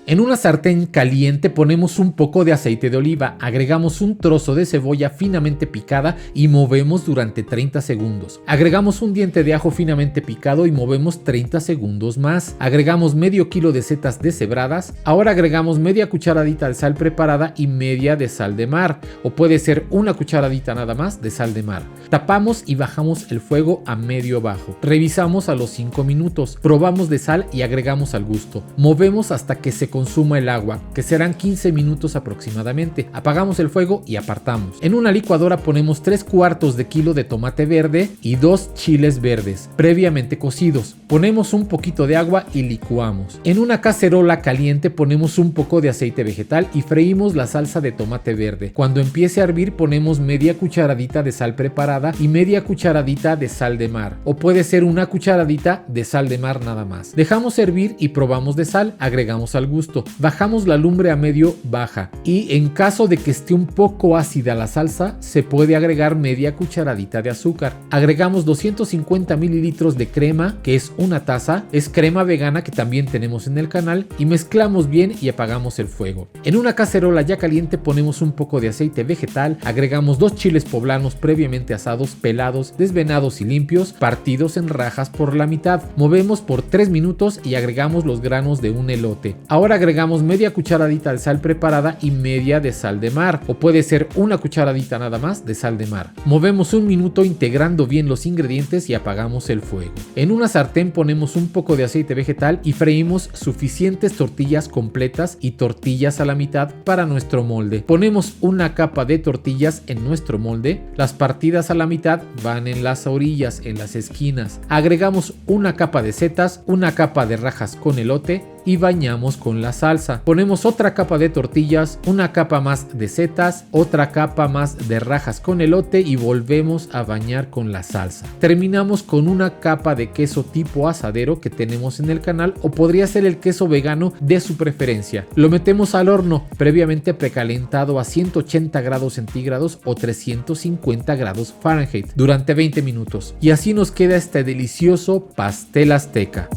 En una sartén caliente ponemos un poco de aceite de oliva, agregamos un trozo de cebolla finamente picada y movemos durante 30 segundos. Agregamos un diente de ajo finamente picado y movemos 30 segundos más. Agregamos medio kilo de setas deshebradas. Ahora agregamos media cucharadita de sal preparada y media de sal de mar, o puede ser una cucharadita nada más de sal de mar. Tapamos y bajamos el fuego a medio bajo. Revisamos a los 5 minutos, probamos de sal y agregamos al gusto. Movemos hasta que se consuma el agua, que serán 15 minutos aproximadamente. Apagamos el fuego y apartamos. En una licuadora ponemos 3/4 de kilo de tomate verde y 2 chiles verdes, previamente cocidos. Ponemos un poquito de agua y licuamos. En una cacerola caliente ponemos un poco de aceite vegetal y freímos la salsa de tomate verde. Cuando empiece a hervir ponemos media cucharadita de sal preparada y media cucharadita de sal de mar, o puede ser una cucharadita de sal de mar nada más. Dejamos hervir y probamos de sal, agregamos al gusto. Bajamos la lumbre a medio baja y en caso de que esté un poco ácida la salsa, se puede agregar media cucharadita de azúcar. Agregamos 250 mililitros de crema, que es una taza, es crema vegana que también tenemos en el canal, y mezclamos bien y apagamos el fuego. En una cacerola ya caliente ponemos un poco de aceite vegetal, agregamos 2 chiles poblanos previamente asados, pelados, desvenados y limpios, partidos en rajas por la mitad. Movemos por 3 minutos y agregamos los granos de un elote. Ahora agregamos media cucharadita de sal preparada y media de sal de mar, o puede ser una cucharadita nada más de sal de mar. Movemos un minuto integrando bien los ingredientes y apagamos el fuego. En una sartén ponemos un poco de aceite vegetal y freímos suficientes tortillas completas y tortillas a la mitad para nuestro molde. Ponemos una capa de tortillas en nuestro molde, las partidas a la mitad van en las orillas, en las esquinas. Agregamos una capa de setas, una capa de rajas con elote y bañamos con la salsa. Ponemos otra capa de tortillas, una capa más de setas, otra capa más de rajas con elote y volvemos a bañar con la salsa. Terminamos con una capa de queso tipo asadero que tenemos en el canal, o podría ser el queso vegano de su preferencia. Lo metemos al horno previamente precalentado a 180 grados centígrados o 350 grados Fahrenheit durante 20 minutos y así nos queda este delicioso pastel azteca.